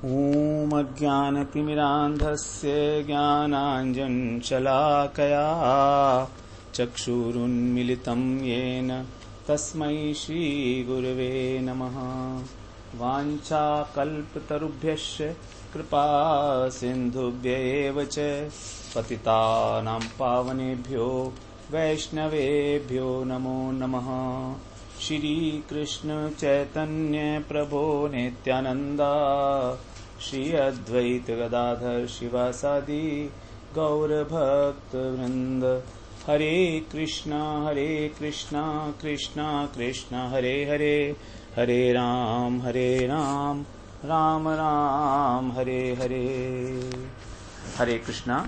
ॐ अज्ञानतिमिरान्धस्य ज्ञानाञ्जनशलाकया चक्षुरुन्मिलितं येन तस्मै श्रीगुरवे नमः। वाञ्छाकल्पतरुभ्यश्च कृपा सिन्धुभ्यैव च पतितानां पावनेभ्यो वैष्णवेभ्यो नमो नमः। श्री कृष्ण चैतन्य प्रभो नित्यानंदा श्री अद्वैत गदाधर शिवासादि गौर भक्त वृंद। हरे कृष्णा कृष्णा कृष्णा हरे हरे, हरे राम राम राम हरे हरे। हरे कृष्णा।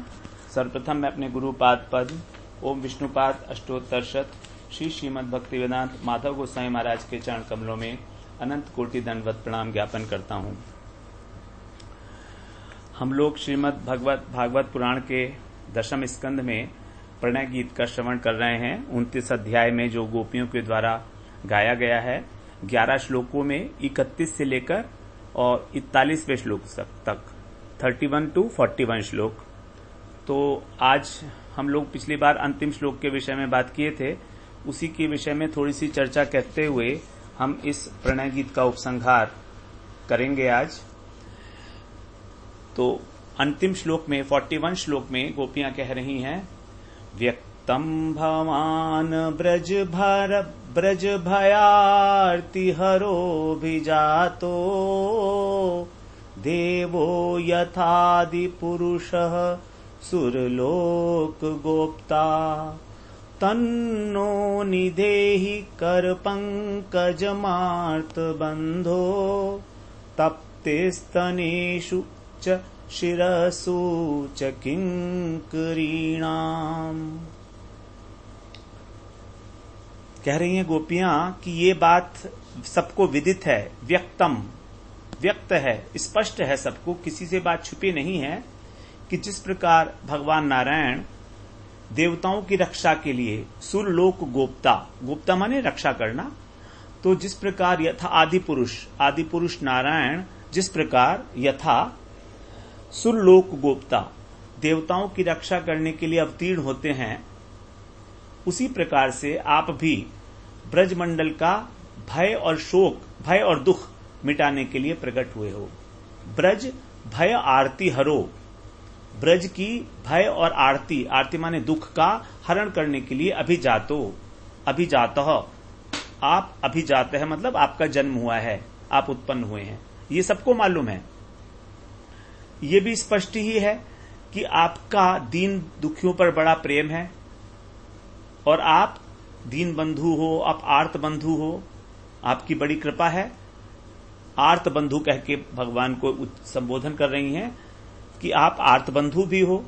सर्वप्रथम मैं अपने गुरुपाद पद ओम विष्णुपाद अष्टोत्तर शत श्री श्रीमद् भक्तिवेदांत माधव गोसाई महाराज के चरण कमलों में अनंत कोटि दंडवत प्रणाम ज्ञापन करता हूं। हम लोग श्रीमद् भागवत पुराण के दशम स्कंध में प्रणय गीत का श्रवण कर रहे हैं। 29 अध्याय में जो गोपियों के द्वारा गाया गया है, 11 श्लोकों में 31 से लेकर और 41वें श्लोक तक 31 to 41 श्लोक। तो आज हम लोग पिछली बार अंतिम श्लोक के विषय में बात किए थे, उसी के विषय में थोड़ी सी चर्चा करते हुए हम इस प्रणय गीत का उपसंहार करेंगे आज। तो अंतिम श्लोक में 41 श्लोक में गोपियां कह रही हैं, व्यक्तम भवान ब्रज भयार्ति हरो भिजातो देवो यथादि पुरुषः सुरलोक गोप्ता तन्नो निधेहि कर पंकजमार्त बंधो तप्ते च शिरसु च किंकरीणाम। कह रही हैं गोपियां कि ये बात सबको विदित है, व्यक्त है, स्पष्ट है सबको, किसी से बात छुपी नहीं है कि जिस प्रकार भगवान नारायण देवताओं की रक्षा के लिए सुरलोक गोप्ता माने रक्षा करना, तो जिस प्रकार यथा आदि पुरुष नारायण जिस प्रकार यथा सुरलोक गोप्ता देवताओं की रक्षा करने के लिए अवतीर्ण होते हैं, उसी प्रकार से आप भी ब्रजमंडल का भय और दुख मिटाने के लिए प्रकट हुए हो। ब्रज भय आरती हरो, ब्रज की भय और आरती माने दुख का हरण करने के लिए अभिजात आप अभिजात है, मतलब आपका जन्म हुआ है, आप उत्पन्न हुए हैं, ये सबको मालूम है। ये भी स्पष्ट ही है कि आपका दीन दुखियों पर बड़ा प्रेम है और आप दीन बंधु हो, आप आर्त बंधु हो, आपकी बड़ी कृपा है। आर्त बंधु कह के भगवान को संबोधन कर रही हैं कि आप आर्त बंधु भी हो।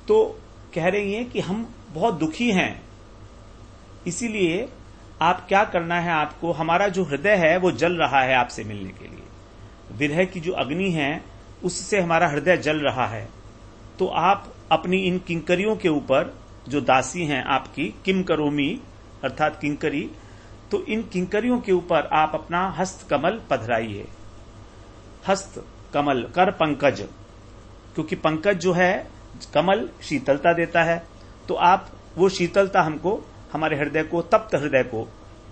तो कह रही हैं कि हम बहुत दुखी हैं, इसीलिए आप क्या करना है, आपको हमारा जो हृदय है वो जल रहा है आपसे मिलने के लिए। विरह की जो अग्नि है उससे हमारा हृदय जल रहा है। तो आप अपनी इन किंकरियों के ऊपर, जो दासी हैं आपकी, किम करोमी अर्थात किंकरी, तो इन किंकरियों के ऊपर आप अपना हस्त कमल पधराइए। हस्त कमल कर पंकज, क्योंकि पंकज जो है कमल शीतलता देता है, तो आप वो शीतलता हमको, हमारे हृदय को, तप्त हृदय को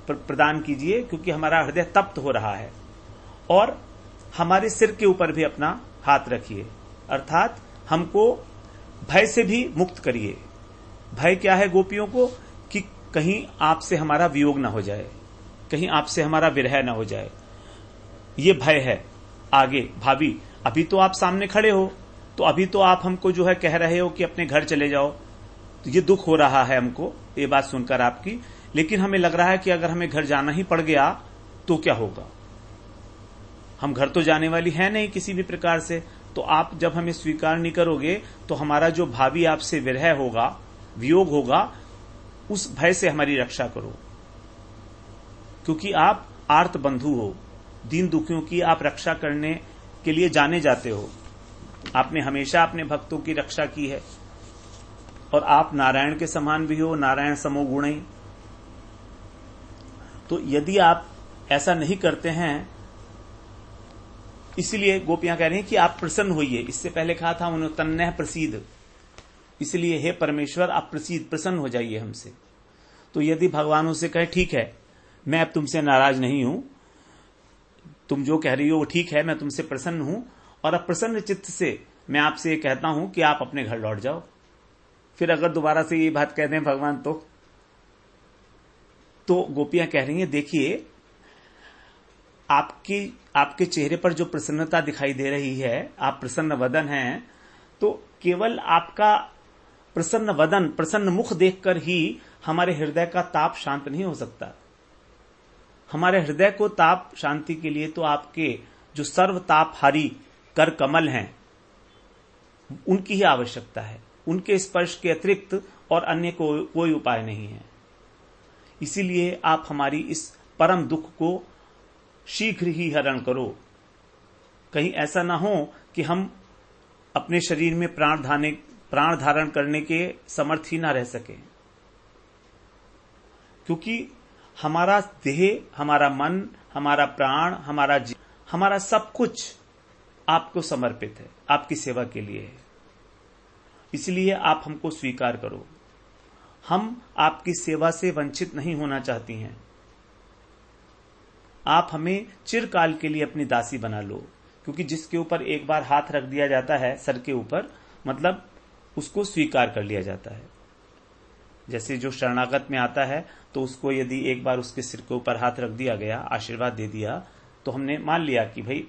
प्रदान कीजिए, क्योंकि हमारा हृदय तप्त हो रहा है। और हमारे सिर के ऊपर भी अपना हाथ रखिए, अर्थात हमको भय से भी मुक्त करिए। भय क्या है गोपियों को, कि कहीं आपसे हमारा वियोग न हो जाए, कहीं आपसे हमारा विरह न हो जाए, ये भय है आगे भावी। अभी तो आप सामने खड़े हो, तो अभी तो आप हमको जो है कह रहे हो कि अपने घर चले जाओ, तो ये दुख हो रहा है हमको ये बात सुनकर आपकी। लेकिन हमें लग रहा है कि अगर हमें घर जाना ही पड़ गया तो क्या होगा, हम घर तो जाने वाली है नहीं किसी भी प्रकार से। तो आप जब हमें स्वीकार नहीं करोगे तो हमारा जो भावी आपसे विरह होगा, वियोग होगा, उस भय से हमारी रक्षा करो, क्योंकि आप आर्त बंधु हो, दीन दुखियों की आप रक्षा करने के लिए जाने जाते हो। आपने हमेशा अपने भक्तों की रक्षा की है और आप नारायण के समान भी हो, नारायण समो गुणी। तो यदि आप ऐसा नहीं करते हैं इसलिए गोपियां कह रही हैं कि आप प्रसन्न होइए। इससे पहले कहा था उन्होंने तन्नह प्रसीद, इसलिए हे परमेश्वर आप प्रसन्न हो जाइए हमसे। तो यदि भगवान उनसे कहे ठीक है मैं अब तुमसे नाराज नहीं हूं, तुम जो कह रही हो वो ठीक है, मैं तुमसे प्रसन्न हूं, और अब प्रसन्न चित्त से मैं आपसे ये कहता हूं कि आप अपने घर लौट जाओ। फिर अगर दोबारा से ये बात कह दें भगवान तो गोपियां कह रही हैं देखिए आपके चेहरे पर जो प्रसन्नता दिखाई दे रही है, आप प्रसन्न वदन हैं, तो केवल आपका प्रसन्न वदन, प्रसन्न मुख देखकर ही हमारे हृदय का ताप शांत नहीं हो सकता। हमारे हृदय को ताप शांति के लिए तो आपके जो सर्व तापहारी कर कमल हैं उनकी ही आवश्यकता है। उनके स्पर्श के अतिरिक्त और अन्य कोई उपाय नहीं है। इसीलिए आप हमारी इस परम दुख को शीघ्र ही हरण करो। कहीं ऐसा ना हो कि हम अपने शरीर में प्राण धारण करने के समर्थ ही ना रह सके, क्योंकि हमारा देह, हमारा मन, हमारा प्राण, हमारा सब कुछ आपको समर्पित है, आपकी सेवा के लिए है। इसलिए आप हमको स्वीकार करो। हम आपकी सेवा से वंचित नहीं होना चाहती हैं। आप हमें चिरकाल के लिए अपनी दासी बना लो, क्योंकि जिसके ऊपर एक बार हाथ रख दिया जाता है सर के ऊपर, मतलब उसको स्वीकार कर लिया जाता है। जैसे जो शरणागत में आता है तो उसको यदि एक बार उसके सिर के ऊपर हाथ रख दिया गया, आशीर्वाद दे दिया, तो हमने मान लिया कि भाई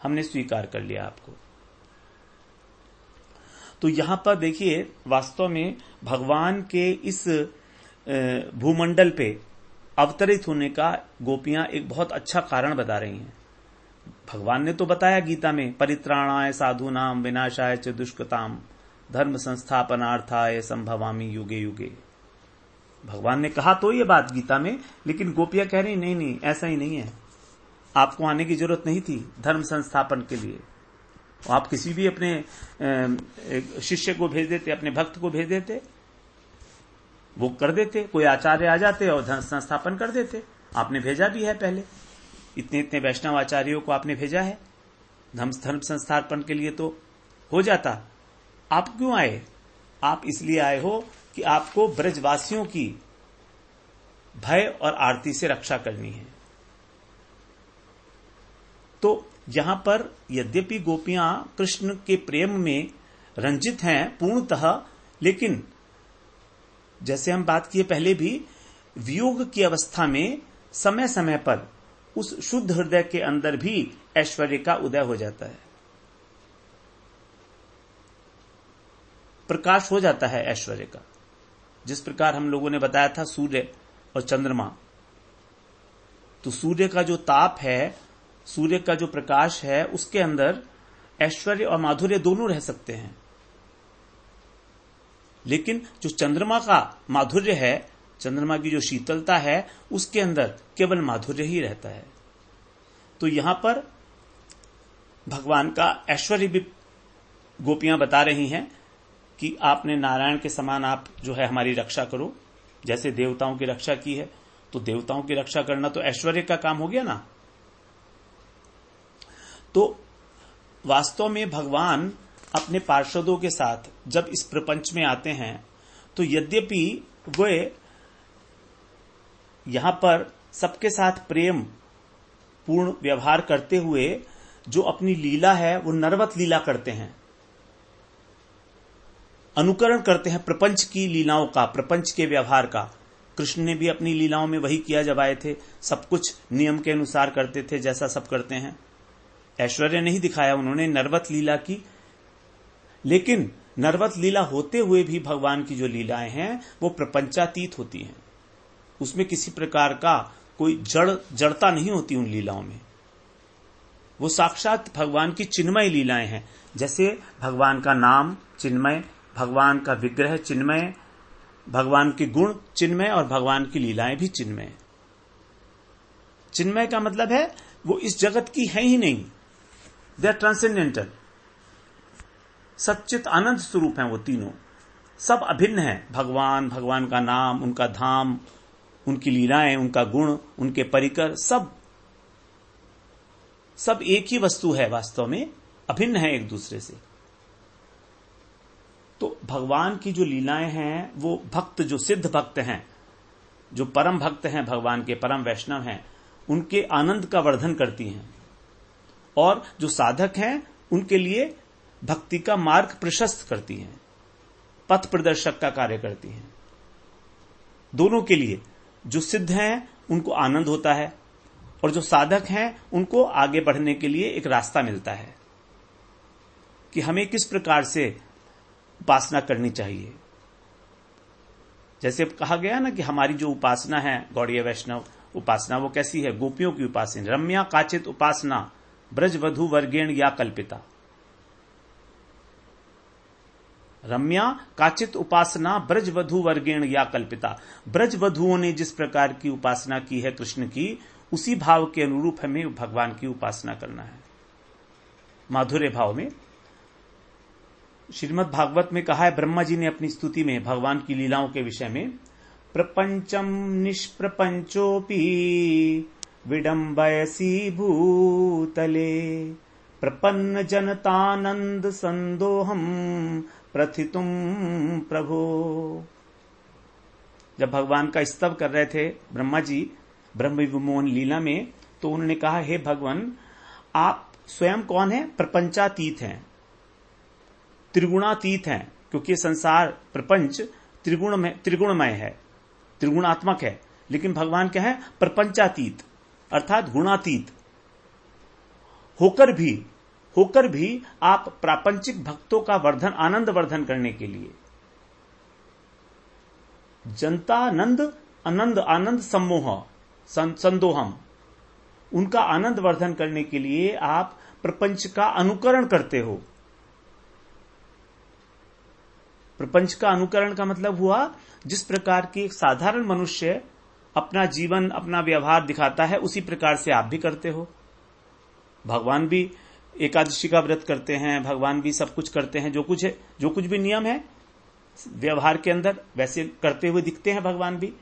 हमने स्वीकार कर लिया आपको। तो यहां पर देखिए वास्तव में भगवान के इस भूमंडल पे अवतरित होने का गोपियां एक बहुत अच्छा कारण बता रही हैं। भगवान ने तो बताया गीता में, परित्राणाय साधूनाम विनाशाय च दुष्कृताम धर्म संस्थापनार्थाय संभवामि युगे युगे। भगवान ने कहा तो ये बात गीता में, लेकिन गोपियां कह रही नहीं ऐसा ही नहीं है, आपको आने की जरूरत नहीं थी धर्म संस्थापन के लिए। आप किसी भी अपने शिष्य को भेज देते, अपने भक्त को भेज देते, वो कर देते, कोई आचार्य आ जाते और धर्म संस्थापन कर देते। आपने भेजा भी है, पहले इतने वैष्णव आचार्यों को आपने भेजा है धर्म संस्थापन के लिए, तो हो जाता। आप क्यों आए? आप इसलिए आए हो कि आपको ब्रजवासियों की भय और आरती से रक्षा करनी है। तो यहां पर यद्यपि गोपियां कृष्ण के प्रेम में रंजित हैं पूर्णतः, लेकिन जैसे हम बात किए पहले भी, वियोग की अवस्था में समय समय पर उस शुद्ध हृदय के अंदर भी ऐश्वर्य का उदय हो जाता है, प्रकाश हो जाता है ऐश्वर्य का। जिस प्रकार हम लोगों ने बताया था सूर्य और चंद्रमा, तो सूर्य का जो ताप है, सूर्य का जो प्रकाश है, उसके अंदर ऐश्वर्य और माधुर्य दोनों रह सकते हैं। लेकिन जो चंद्रमा का माधुर्य है, चंद्रमा की जो शीतलता है, उसके अंदर केवल माधुर्य ही रहता है। तो यहां पर भगवान का ऐश्वर्य भी गोपियां बता रही हैं कि आपने नारायण के समान आप जो है हमारी रक्षा करो। जैसे देवताओं की रक्षा की है, तो देवताओं की रक्षा करना तो ऐश्वर्य का काम हो गया ना। तो वास्तव में भगवान अपने पार्षदों के साथ जब इस प्रपंच में आते हैं, तो यद्यपि वे यहां पर सबके साथ प्रेम पूर्ण व्यवहार करते हुए जो अपनी लीला है वो नरवत लीला करते हैं, अनुकरण करते हैं प्रपंच की लीलाओं का, प्रपंच के व्यवहार का। कृष्ण ने भी अपनी लीलाओं में वही किया जब आए थे, सब कुछ नियम के अनुसार करते थे जैसा सब करते हैं। ऐश्वर्य नहीं दिखाया उन्होंने, नरवत लीला की। लेकिन नरवत लीला होते हुए भी भगवान की जो लीलाएं हैं वो प्रपंचातीत होती हैं, उसमें किसी प्रकार का कोई जड़ता नहीं होती उन लीलाओं में। वो साक्षात भगवान की चिन्मय लीलाएं हैं। जैसे भगवान का नाम चिन्मय, भगवान का विग्रह चिन्मय, भगवान के गुण चिन्मय और भगवान की लीलाएं भी चिन्मय। चिन्मय का मतलब है वो इस जगत की है ही नहीं, दे आर ट्रांसेंडेंटल, सच्चित आनंद स्वरूप हैं वो तीनों, सब अभिन्न है। भगवान, भगवान का नाम, उनका धाम, उनकी लीलाएं, उनका गुण, उनके परिकर, सब सब एक ही वस्तु है, वास्तव में अभिन्न है एक दूसरे से। तो भगवान की जो लीलाएं हैं वो भक्त, जो सिद्ध भक्त हैं, जो परम भक्त हैं, भगवान के परम वैष्णव हैं, उनके आनंद का वर्धन करती हैं। और जो साधक हैं उनके लिए भक्ति का मार्ग प्रशस्त करती हैं, पथ प्रदर्शक का कार्य करती हैं। दोनों के लिए, जो सिद्ध हैं उनको आनंद होता है और जो साधक हैं उनको आगे बढ़ने के लिए एक रास्ता मिलता है कि हमें किस प्रकार से उपासना करनी चाहिए। जैसे कहा गया ना कि हमारी जो उपासना है गौड़ीय वैष्णव उपासना, वो कैसी है? गोपियों की उपासना। रम्या काचित उपासना ब्रजवधु वर्गेण या कल्पिता। रम्या काचित उपासना ब्रजवधु वर्गेण या कल्पिता। ब्रजवधुओं ने जिस प्रकार की उपासना की है कृष्ण की, उसी भाव के अनुरूप हमें भगवान की उपासना करना है। माधुर्य भाव में श्रीमद् भागवत में कहा है, ब्रह्मा जी ने अपनी स्तुति में भगवान की लीलाओं के विषय में, प्रपंचम निष्प्रपंचोपि विडंबयसी भूतले प्रपन्न जनतानंद संदोहम प्रथितुम प्रभो। जब भगवान का स्तव कर रहे थे ब्रह्मा जी ब्रह्म विमोहन लीला में, तो उन्होंने कहा, हे भगवान, आप स्वयं कौन है? प्रपंचातीत हैं, त्रिगुणातीत हैं, क्योंकि संसार प्रपंच त्रिगुणमय है, त्रिगुणात्मक है। लेकिन भगवान क्या है? प्रपंचातीत, अर्थात गुणातीत होकर भी आप प्रापंचिक भक्तों का वर्धन, आनंद वर्धन करने के लिए, आनंद सम्मोह संदोहम, उनका आनंद वर्धन करने के लिए आप प्रपंच का अनुकरण करते हो। प्रपंच का अनुकरण का मतलब हुआ, जिस प्रकार की एक साधारण मनुष्य अपना जीवन, अपना व्यवहार दिखाता है, उसी प्रकार से आप भी करते हो। भगवान भी एकादशी का व्रत करते हैं, भगवान भी सब कुछ करते हैं, जो कुछ भी नियम है व्यवहार के अंदर, वैसे करते हुए दिखते हैं भगवान भी।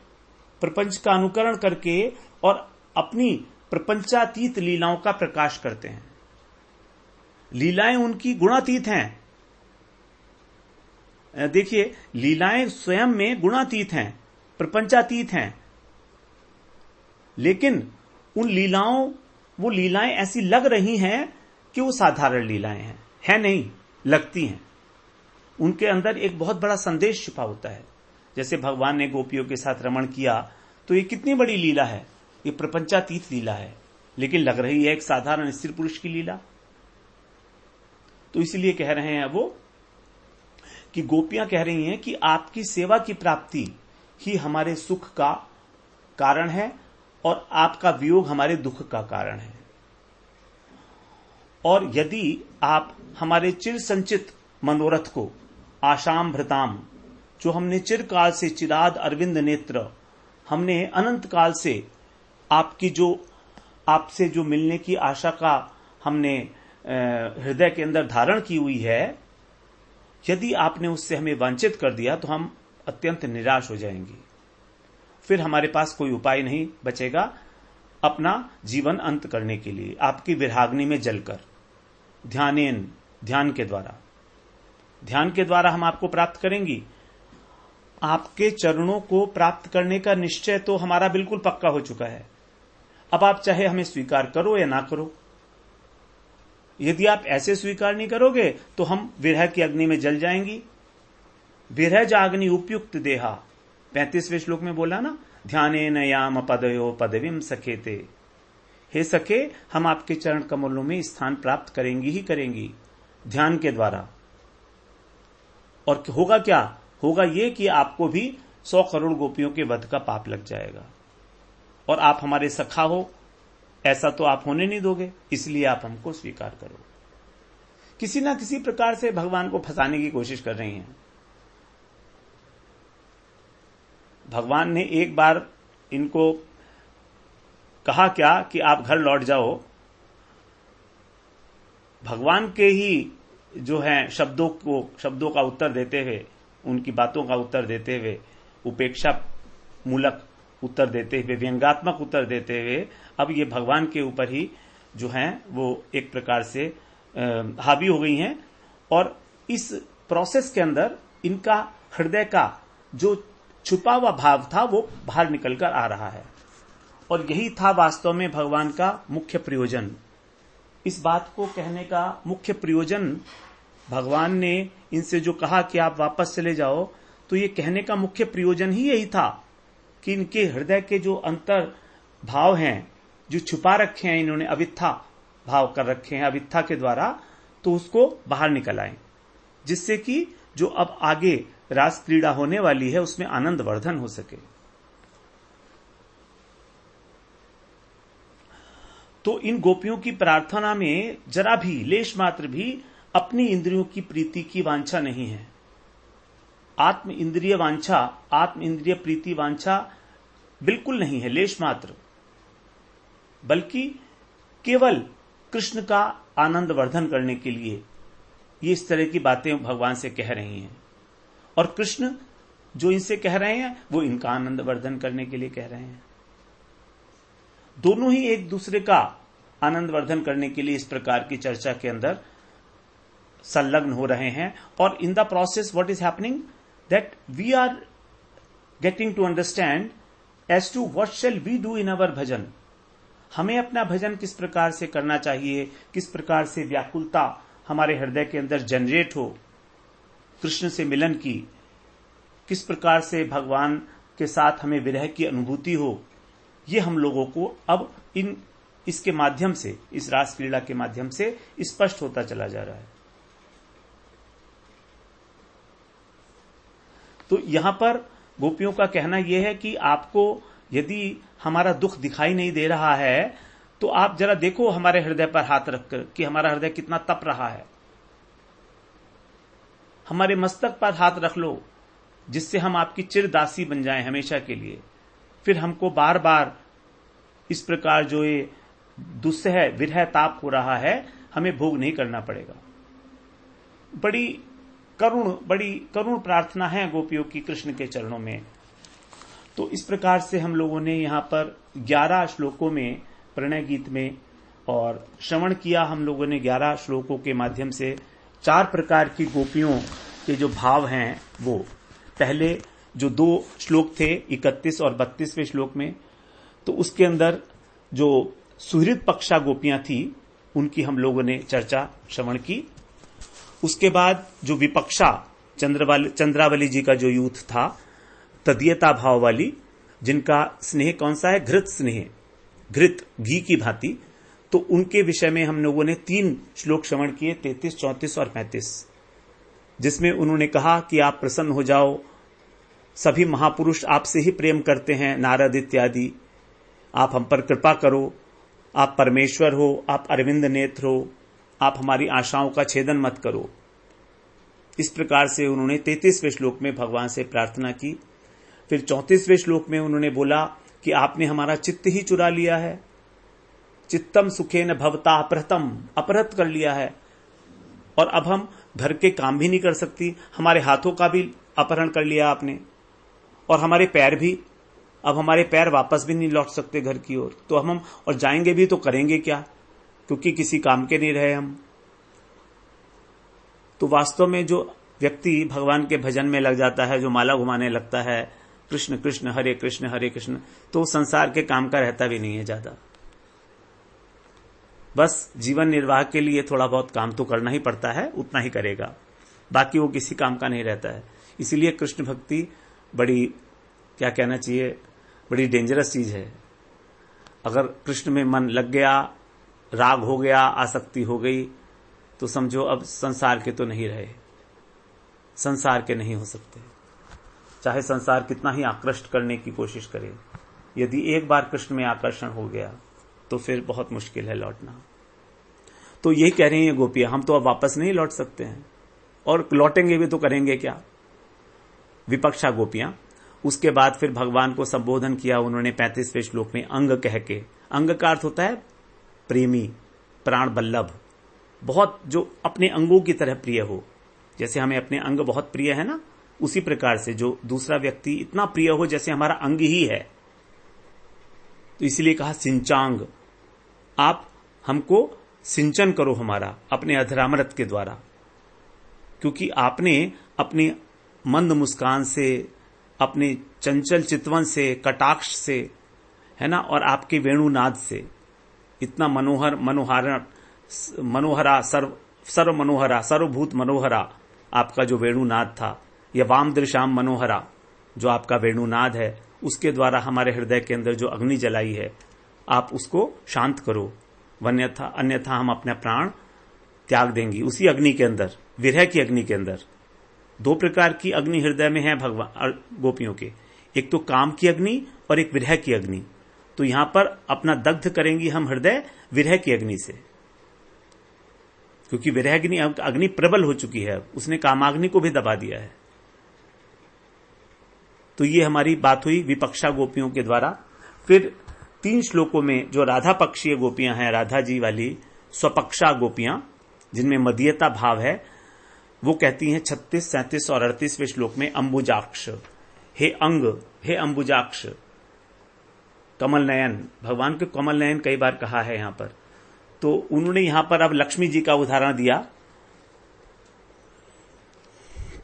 प्रपंच का अनुकरण करके और अपनी प्रपंचातीत लीलाओं का प्रकाश करते हैं। लीलाएं उनकी गुणातीत हैं। देखिए, लीलाएं स्वयं में गुणातीत हैं, प्रपंचातीत हैं, लेकिन वो लीलाएं ऐसी लग रही हैं कि वो साधारण लीलाएं हैं, है नहीं, लगती हैं। उनके अंदर एक बहुत बड़ा संदेश छुपा होता है। जैसे भगवान ने गोपियों के साथ रमण किया, तो ये कितनी बड़ी लीला है, ये प्रपंचातीत लीला है, लेकिन लग रही है एक साधारण स्त्री पुरुष की लीला। तो इसलिए कह रहे हैं वो कि गोपियां कह रही हैं कि आपकी सेवा की प्राप्ति ही हमारे सुख का कारण है और आपका वियोग हमारे दुख का कारण है। और यदि आप हमारे चिर संचित मनोरथ को, आशाम भृताम, जो हमने चिरकाल से, चिराद अरविंद नेत्र, हमने अनंत काल से आपसे जो मिलने की आशा का हमने हृदय के अंदर धारण की हुई है, यदि आपने उससे हमें वंचित कर दिया तो हम अत्यंत निराश हो जाएंगे। फिर हमारे पास कोई उपाय नहीं बचेगा अपना जीवन अंत करने के लिए, आपकी विराग्नि में जलकर। ध्यान के द्वारा हम आपको प्राप्त करेंगी। आपके चरणों को प्राप्त करने का निश्चय तो हमारा बिल्कुल पक्का हो चुका है। अब आप चाहे हमें स्वीकार करो या ना करो। यदि आप ऐसे स्वीकार नहीं करोगे तो हम विरह की अग्नि में जल जाएंगी। विरह जाग्नि उपयुक्त देहा, 35वें श्लोक में बोला ना, ध्यानेन याम पदयो पदवीम सखेते। हे सखे, हम आपके चरण कमलों में स्थान प्राप्त करेंगी ही करेंगी ध्यान के द्वारा। और होगा क्या? होगा ये कि आपको भी 100 करोड़ गोपियों के वध का पाप लग जाएगा और आप हमारे सखा हो, ऐसा तो आप होने नहीं दोगे, इसलिए आप हमको स्वीकार करो। किसी ना किसी प्रकार से भगवान को फंसाने की कोशिश कर रही हैं। भगवान ने एक बार इनको कहा क्या कि आप घर लौट जाओ। भगवान के ही जो है शब्दों का उत्तर देते हुए, उनकी बातों का उत्तर देते हुए, उपेक्षा मूलक उत्तर देते हुए, व्यंग्यात्मक उत्तर देते हुए, अब ये भगवान के ऊपर ही जो हैं वो एक प्रकार से हावी हो गई हैं, और इस प्रोसेस के अंदर इनका हृदय का जो छुपा हुआ भाव था वो बाहर निकलकर आ रहा है। और यही था वास्तव में भगवान का मुख्य प्रयोजन। इस बात को कहने का मुख्य प्रयोजन, भगवान ने इनसे जो कहा कि आप वापस चले जाओ, तो ये कहने का मुख्य प्रयोजन ही यही था कि इनके हृदय के जो अंतर भाव हैं, जो छुपा रखे हैं, इन्होंने अविद्या भाव कर रखे हैं अविद्या के द्वारा, तो उसको बाहर निकल आए, जिससे कि जो अब आगे रास क्रीड़ा होने वाली है उसमें आनंद वर्धन हो सके। तो इन गोपियों की प्रार्थना में जरा भी, लेश मात्र भी अपनी इंद्रियों की प्रीति की वांछा नहीं है। आत्म इंद्रिय वांछा, आत्म इंद्रिय प्रीति वांछा बिल्कुल नहीं है, लेश मात्र, बल्कि केवल कृष्ण का आनंद वर्धन करने के लिए ये इस तरह की बातें भगवान से कह रही हैं। और कृष्ण जो इनसे कह रहे हैं वो इनका आनंद वर्धन करने के लिए कह रहे हैं। दोनों ही एक दूसरे का आनंद वर्धन करने के लिए इस प्रकार की चर्चा के अंदर संलग्न हो रहे हैं। और in the process what is happening, that we are getting to understand as to what shall we do in our bhajan. हमें अपना भजन किस प्रकार से करना चाहिए, किस प्रकार से व्याकुलता हमारे हृदय के अंदर जनरेट हो कृष्ण से मिलन की, किस प्रकार से भगवान के साथ हमें विरह की अनुभूति हो, ये हम लोगों को अब इसके माध्यम से, इस रास क्रीड़ा के माध्यम से स्पष्ट होता चला जा रहा है। तो यहां पर गोपियों का कहना यह है कि आपको यदि हमारा दुख दिखाई नहीं दे रहा है तो आप जरा देखो हमारे हृदय पर हाथ रखकर कि हमारा हृदय कितना तप रहा है। हमारे मस्तक पर हाथ रख लो, जिससे हम आपकी चिरदासी बन जाएं हमेशा के लिए। फिर हमको बार बार इस प्रकार जो ये दुस्सह विरह ताप हो रहा है हमें भोग नहीं करना पड़ेगा। बड़ी करुण प्रार्थना है गोपियों की कृष्ण के चरणों में। तो इस प्रकार से हम लोगों ने यहां पर 11 श्लोकों में, प्रणय गीत में, और श्रवण किया हम लोगों ने 11 श्लोकों के माध्यम से 4 प्रकार की गोपियों के जो भाव हैं वो। पहले जो 2 श्लोक थे 31 और 32वें श्लोक में, तो उसके अंदर जो सुहृद पक्षा गोपियां थी उनकी हम लोगों ने चर्चा श्रवण की। उसके बाद जो विपक्षा चंद्रावली जी का जो यूथ था, तदीयता भाव वाली, जिनका स्नेह कौन सा है, घृत स्नेह, घृत घी की भांति, तो उनके विषय में हम लोगों ने 3 श्लोक श्रवण किए, 33, 34 और 35, जिसमें उन्होंने कहा कि आप प्रसन्न हो जाओ, सभी महापुरुष आपसे ही प्रेम करते हैं, नारद इत्यादि, आप हम पर कृपा करो, आप परमेश्वर हो, आप अरविंद नेत्र हो, आप हमारी आशाओं का छेदन मत करो। इस प्रकार से उन्होंने 33वें श्लोक में भगवान से प्रार्थना की। फिर 34वें श्लोक में उन्होंने बोला कि आपने हमारा चित्त ही चुरा लिया है, चित्तम सुखेन भवता अपहृतम, अपहृत कर लिया है, और अब हम घर के काम भी नहीं कर सकती, हमारे हाथों का भी अपहरण कर लिया आपने, और हमारे पैर भी, अब हमारे पैर वापस भी नहीं लौट सकते घर की ओर, तो हम और जाएंगे भी तो करेंगे क्या, क्योंकि किसी काम के नहीं रहे हम। तो वास्तव में जो व्यक्ति भगवान के भजन में लग जाता है, जो माला घुमाने लगता है कृष्ण कृष्ण हरे कृष्ण, तो संसार के काम का रहता भी नहीं है ज्यादा। बस जीवन निर्वाह के लिए थोड़ा बहुत काम तो करना ही पड़ता है, उतना ही करेगा, बाकी वो किसी काम का नहीं रहता है। इसीलिए कृष्ण भक्ति बड़ी, क्या कहना चाहिए, बड़ी डेंजरस चीज है। अगर कृष्ण में मन लग गया, राग हो गया, आसक्ति हो गई, तो समझो अब संसार के तो नहीं रहे, संसार के नहीं हो सकते, चाहे संसार कितना ही आकृष्ट करने की कोशिश करे। यदि एक बार कृष्ण में आकर्षण हो गया तो फिर बहुत मुश्किल है लौटना। तो यही कह रही हैं गोपियां, हम तो अब वापस नहीं लौट सकते हैं, और लौटेंगे भी तो करेंगे क्या, विपक्षा गोपियां। उसके बाद फिर भगवान को संबोधन किया उन्होंने 35वें श्लोक में अंग कह के। अंग का अर्थ होता है प्रेमी, प्राण बल्लभ, बहुत जो अपने अंगों की तरह प्रिय हो। जैसे हमें अपने अंग बहुत प्रिय है ना, उसी प्रकार से जो दूसरा व्यक्ति इतना प्रिय हो जैसे हमारा अंग ही है। तो इसीलिए कहा सिंचांग, आप हमको सिंचन करो हमारा अपने अधरामृत के द्वारा, क्योंकि आपने अपनी मंद मुस्कान से, अपने चंचल चितवन से, कटाक्ष से, है ना, और आपके वेणुनाद से इतना मनोहरा सर्व मनोहरा, सर्वभूत मनोहरा आपका जो वेणुनाद था, या वाम दृशाम मनोहरा जो आपका वेणुनाद है, उसके द्वारा हमारे हृदय के अंदर जो अग्नि जलाई है आप उसको शांत करो, अन्यथा हम अपना प्राण त्याग देंगी उसी अग्नि के अंदर, विरह की अग्नि के अंदर। 2 प्रकार की अग्नि हृदय में है भगवान गोपियों के, एक तो काम की अग्नि और एक विरह की अग्नि। तो यहां पर अपना दग्ध करेंगी हम हृदय विरह की अग्नि से, क्योंकि विरह अग्नि प्रबल हो चुकी है, उसने कामाग्नि को भी दबा दिया है। तो ये हमारी बात हुई विपक्षा गोपियों के द्वारा। फिर 3 श्लोकों में जो राधा पक्षीय गोपियां हैं, राधा जी वाली स्वपक्षा गोपियां जिनमें मदीयता भाव है, वो कहती हैं 36, 37 और 38वें श्लोक में, अंबुजाक्ष, हे अंग, हे अंबुजाक्ष, कमल नयन, भगवान के कमल नयन कई बार कहा है यहां पर। तो उन्होंने यहां पर अब लक्ष्मी जी का उदाहरण दिया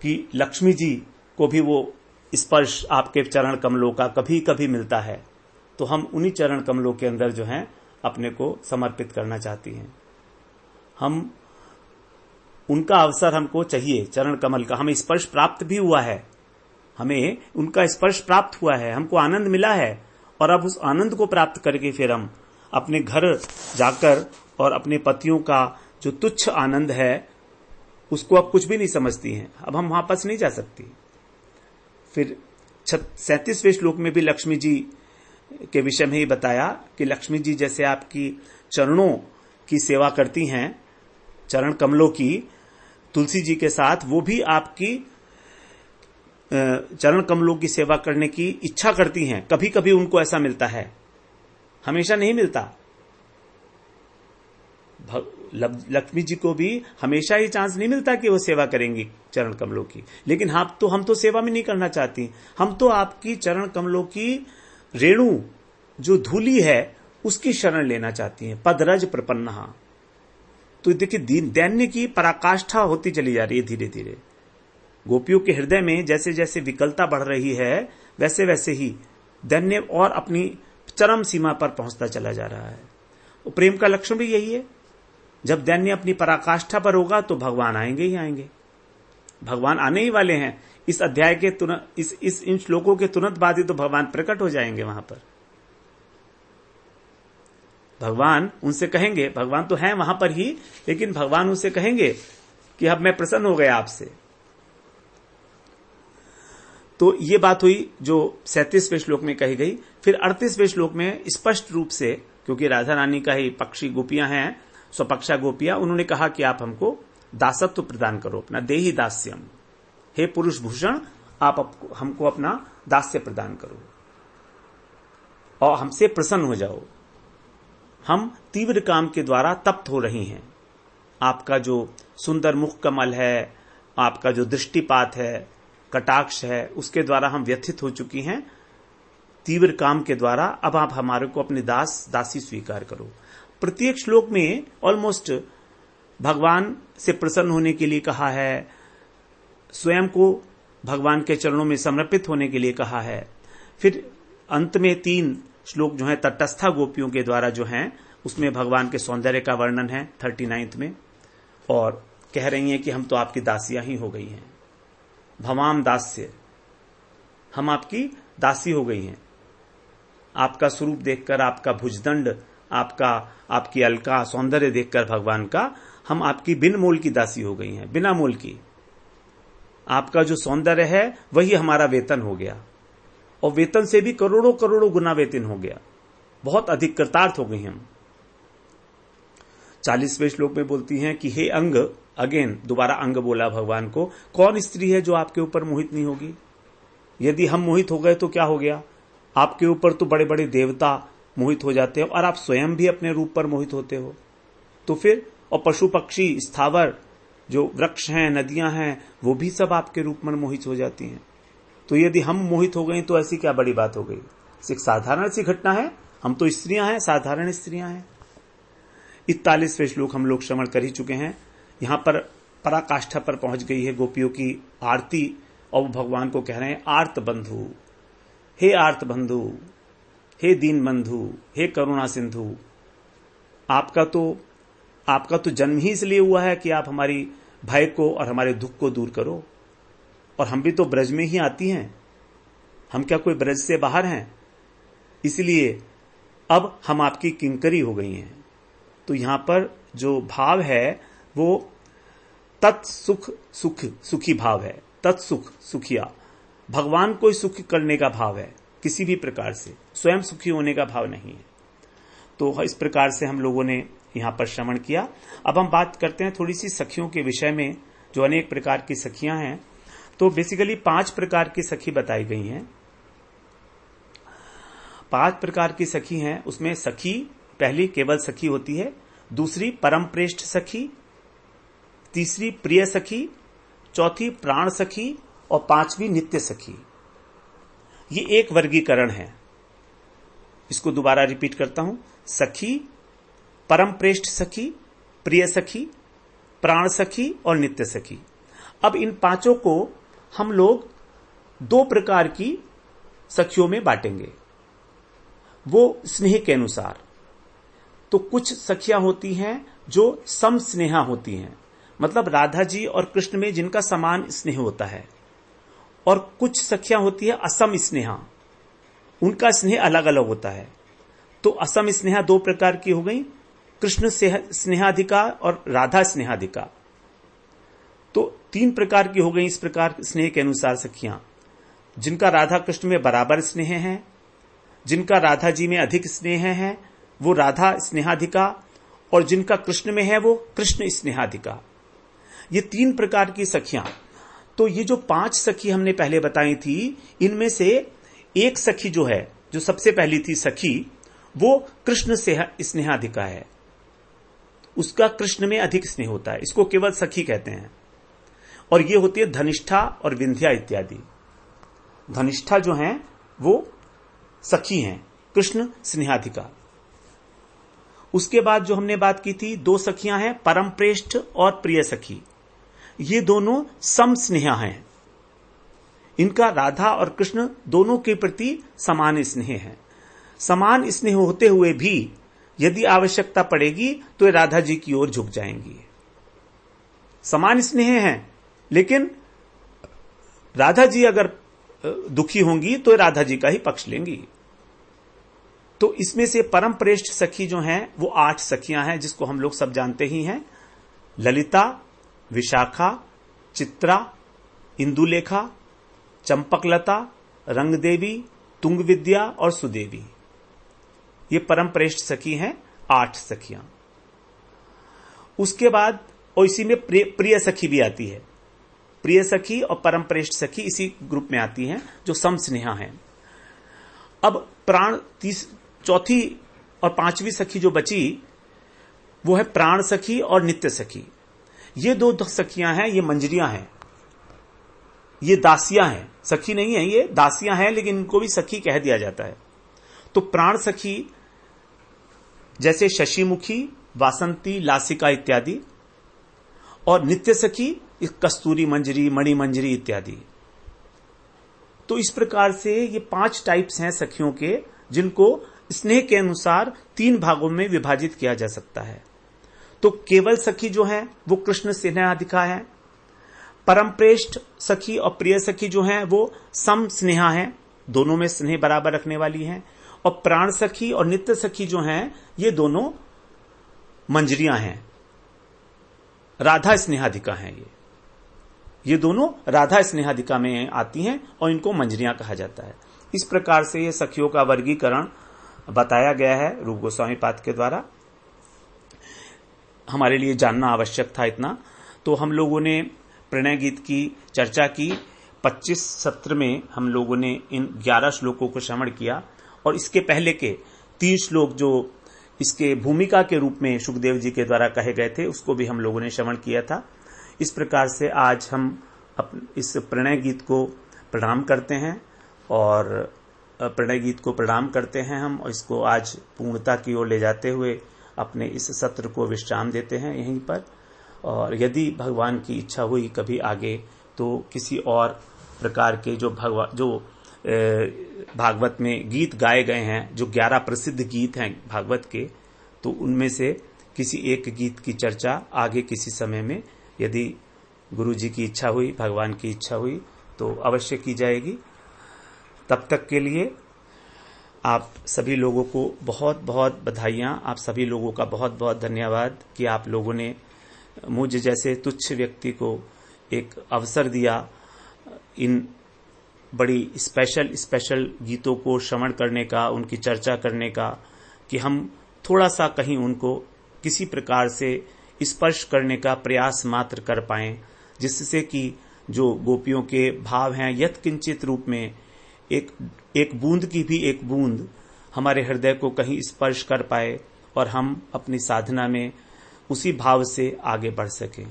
कि लक्ष्मी जी को भी वो स्पर्श आपके चरण कमलों का कभी कभी मिलता है, तो हम उन्हीं चरण कमलों के अंदर जो हैं अपने को समर्पित करना चाहती हैं। हम उनका अवसर हमको चाहिए, चरण कमल का। हमें स्पर्श प्राप्त भी हुआ है, हमें उनका स्पर्श प्राप्त हुआ है, हमको आनंद मिला है, और अब उस आनंद को प्राप्त करके फिर हम अपने घर जाकर और अपने पतियों का जो तुच्छ आनंद है उसको अब कुछ भी नहीं समझती हैं, अब हम वापस नहीं जा सकती। फिर 37वें श्लोक में भी लक्ष्मी जी के विषय में ही बताया कि लक्ष्मी जी जैसे आपकी चरणों की सेवा करती हैं, चरण कमलों की, तुलसी जी के साथ वो भी आपकी चरण कमलों की सेवा करने की इच्छा करती हैं। कभी कभी उनको ऐसा मिलता है, हमेशा नहीं मिलता। लक्ष्मी जी को भी हमेशा ही चांस नहीं मिलता कि वो सेवा करेंगी चरण कमलों की, लेकिन हम तो सेवा में नहीं करना चाहती, हम तो आपकी चरण कमलों की रेणु जो धूली है उसकी शरण लेना चाहती हैं। पदरज प्रपन्ना, तो देखिए दैन्य की पराकाष्ठा होती चली जा रही है धीरे धीरे। गोपियों के हृदय में जैसे जैसे विकलता बढ़ रही है वैसे वैसे ही दैन्य और अपनी चरम सीमा पर पहुंचता चला जा रहा है। और प्रेम का लक्षण भी यही है, जब दैन्य अपनी पराकाष्ठा पर होगा तो भगवान आएंगे ही आएंगे, भगवान आने ही वाले हैं। इस अध्याय के तुरंत इन श्लोकों के तुरंत बाद ही तो भगवान प्रकट हो जाएंगे वहां पर। भगवान उनसे कहेंगे, भगवान तो हैं वहां पर ही, लेकिन भगवान उनसे कहेंगे कि अब मैं प्रसन्न हो गया आपसे। तो ये बात हुई जो 37वें श्लोक में कही गई। फिर 38वें श्लोक में स्पष्ट रूप से, क्योंकि राधा रानी का ही पक्षी गोपियां हैं, स्वपक्षा गोपियां, उन्होंने कहा कि आप हमको दासत्व प्रदान करो, अपना देही दास्यम, हे पुरुष भूषण आप हमको अपना दास्य प्रदान करो और हमसे प्रसन्न हो जाओ। हम तीव्र काम के द्वारा तप्त हो रही हैं, आपका जो सुंदर मुख कमल है, आपका जो दृष्टिपात है, कटाक्ष है, उसके द्वारा हम व्यथित हो चुकी हैं तीव्र काम के द्वारा। अब आप हमारे को अपने दासी स्वीकार करो। प्रत्येक श्लोक में ऑलमोस्ट भगवान से प्रसन्न होने के लिए कहा है, स्वयं को भगवान के चरणों में समर्पित होने के लिए कहा है। फिर अंत में 3 श्लोक जो है तटस्था गोपियों के द्वारा जो हैं, उसमें भगवान के सौंदर्य का वर्णन है 39 में, और कह रही हैं कि हम तो आपकी दासियां ही हो गई हैं, भवाम दास्य, हम आपकी दासी हो गई हैं। आपका स्वरूप देखकर, आपका भुजदंड, आपकी अलका सौंदर्य देखकर भगवान का, हम आपकी बिन मोल की दासी हो गई हैं, बिना मोल की। आपका जो सौंदर्य है वही हमारा वेतन हो गया, और वेतन से भी करोड़ों करोड़ों गुना वेतन हो गया, बहुत अधिक कृतार्थ हो गई हम। 40वें श्लोक में बोलती हैं कि हे अंग, अगेन दोबारा अंग बोला भगवान को, कौन स्त्री है जो आपके ऊपर मोहित नहीं होगी? यदि हम मोहित हो गए तो क्या हो गया? आपके ऊपर तो बड़े बड़े देवता मोहित हो जाते हैं, और आप स्वयं भी अपने रूप पर मोहित होते हो, तो फिर और पशु पक्षी स्थावर जो वृक्ष हैं, नदियां हैं, वो भी सब आपके रूप में मोहित हो जाती हैं। तो यदि हम मोहित हो गए तो ऐसी क्या बड़ी बात हो गई? एक साधारण सी घटना है, हम तो स्त्रियां हैं, साधारण स्त्रियां हैं। 41वें श्लोक हम लोग श्रवण कर ही चुके हैं। यहां पर पराकाष्ठा पर पहुंच गई है गोपियों की आरती और वो भगवान को कह रहे हैं, आर्त बंधु, हे आर्त बंधु, हे दीन बंधु, हे करुणा सिंधु, आपका तो जन्म ही इसलिए हुआ है कि आप हमारी भय को और हमारे दुख को दूर करो। और हम भी तो ब्रज में ही आती हैं, हम क्या कोई ब्रज से बाहर हैं? इसलिए अब हम आपकी किंकरी हो गई हैं। तो यहां पर जो भाव है वो तत्सुख सुखी भाव है, तत्सुख सुखिया, भगवान को सुख करने का भाव है, किसी भी प्रकार से स्वयं सुखी होने का भाव नहीं है। तो इस प्रकार से हम लोगों ने यहां पर श्रवण किया। अब हम बात करते हैं थोड़ी सी सखियों के विषय में, जो अनेक प्रकार की सखियां हैं। तो बेसिकली 5 प्रकार की सखी बताई गई हैं। 5 प्रकार की सखी हैं। उसमें सखी पहली केवल सखी होती है, दूसरी परम प्रेष्ठ सखी, तीसरी प्रिय सखी, चौथी प्राण सखी और 5वीं नित्य सखी। ये एक वर्गीकरण है। इसको दोबारा रिपीट करता हूं, सखी, परम प्रेष्ठ सखी, प्रिय सखी, प्राण सखी और नित्य सखी। अब इन 5 को हम लोग 2 प्रकार की सखियों में बांटेंगे, वो स्नेह के अनुसार। तो कुछ सखियां होती हैं जो सम स्नेहा होती हैं, मतलब राधा जी और कृष्ण में जिनका समान स्नेह होता है, और कुछ सखियां होती है असम स्नेहा, उनका स्नेह अलग अलग होता है। तो असम स्नेहा 2 प्रकार की हो गई, कृष्ण स्नेहाधिका और राधा स्नेहाधिका। तो 3 प्रकार की हो गई इस प्रकार स्नेह के अनुसार सखियां, जिनका राधा कृष्ण में बराबर स्नेह है, जिनका राधा जी में अधिक स्नेह है वो राधा स्नेहाधिका, और जिनका कृष्ण में है वो कृष्ण स्नेहाधिका। ये 3 प्रकार की सखियां। तो ये जो 5 सखी हमने पहले बताई थी, इनमें से एक सखी जो है, जो सबसे पहली थी सखी, वो कृष्ण स्नेहाधिका है, उसका कृष्ण में अधिक स्नेह होता है, इसको केवल सखी कहते हैं। और ये होती है धनिष्ठा और विंध्या इत्यादि। धनिष्ठा जो हैं वो सखी हैं, कृष्ण स्नेहाधिका। उसके बाद जो हमने बात की थी, 2 सखियां हैं, परम प्रेष्ठ और प्रिय सखी। ये दोनों सम स्नेहा हैं, इनका राधा और कृष्ण दोनों के प्रति समान स्नेह है। समान स्नेह होते हुए भी यदि आवश्यकता पड़ेगी तो ये राधा जी की ओर झुक जाएंगी। समान स्नेह है, लेकिन राधा जी अगर दुखी होंगी तो राधा जी का ही पक्ष लेंगी। तो इसमें से परम प्रेष्ठ सखी जो हैं वो 8 सखियां हैं, जिसको हम लोग सब जानते ही हैं, ललिता, विशाखा, चित्रा, इंदुलेखा, चंपकलता, रंगदेवी, तुंग विद्या और सुदेवी। ये परम प्रेष्ठ सखी हैं, 8 सखियां। उसके बाद और इसी में प्रिय सखी भी आती है। प्रिय सखी और परम प्रेष्ठ सखी इसी ग्रुप में आती हैं, जो सम स्नेहा हैं। अब प्राण चौथी और 5वीं सखी जो बची वो है प्राण सखी और नित्य सखी। ये 2 सखियां हैं, ये मंजरियां हैं, ये दासियां हैं, सखी नहीं है, ये दासियां हैं, लेकिन इनको भी सखी कह दिया जाता है। तो प्राण सखी जैसे शशिमुखी, वासंती, लासिका इत्यादि, और नित्य सखी कस्तूरी मंजरी, मणि मंजरी इत्यादि। तो इस प्रकार से ये 5 टाइप्स हैं सखियों के, जिनको स्नेह के अनुसार 3 भागों में विभाजित किया जा सकता है। तो केवल सखी जो है वो कृष्ण स्नेहाधिका है, परम प्रेष्ठ सखी और प्रिय सखी जो हैं वो सम स्नेहा है, दोनों में स्नेह बराबर रखने वाली हैं, और प्राण सखी और नित्य सखी जो हैं ये दोनों मंजरियां हैं, राधा स्नेहाधिका हैं। ये दोनों राधा स्नेहाधिका में आती हैं और इनको मंजरियां कहा जाता है। इस प्रकार से ये सखियों का वर्गीकरण बताया गया है रूप गोस्वामी पाद के द्वारा। हमारे लिए जानना आवश्यक था इतना। तो हम लोगों ने प्रणय गीत की चर्चा की। 25 सत्र में हम लोगों ने इन 11 श्लोकों को श्रवण किया, और इसके पहले के 3 श्लोक जो इसके भूमिका के रूप में सुखदेव जी के द्वारा कहे गए थे उसको भी हम लोगों ने श्रवण किया था। इस प्रकार से आज हम इस प्रणय गीत को प्रणाम करते हैं, और प्रणय गीत को प्रणाम करते हैं हम, और इसको आज पूर्णता की ओर ले जाते हुए अपने इस सत्र को विश्राम देते हैं यहीं पर। और यदि भगवान की इच्छा हुई कभी आगे तो किसी और प्रकार के जो भागवत में गीत गाए गए हैं, जो 11 प्रसिद्ध गीत हैं भागवत के, तो उनमें से किसी एक गीत की चर्चा आगे किसी समय में यदि गुरु जी की इच्छा हुई, भगवान की इच्छा हुई तो अवश्य की जाएगी। तब तक के लिए आप सभी लोगों को बहुत बहुत बधाइयां, आप सभी लोगों का बहुत बहुत धन्यवाद कि आप लोगों ने मुझ जैसे तुच्छ व्यक्ति को एक अवसर दिया इन बड़ी स्पेशल गीतों को श्रवण करने का, उनकी चर्चा करने का, कि हम थोड़ा सा कहीं उनको किसी प्रकार से स्पर्श करने का प्रयास मात्र कर पाएं, जिससे कि जो गोपियों के भाव हैं यत्किंचित रूप में एक बूंद की भी एक बूंद हमारे हृदय को कहीं स्पर्श कर पाए और हम अपनी साधना में उसी भाव से आगे बढ़ सकें।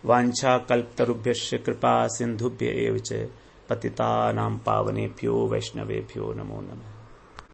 वांछा कल्पतरुभ्यश्च कृपा सिंधुभ्य एव च पतितानां पावनेभ्यो वैष्णवेभ्यो नमो नमः।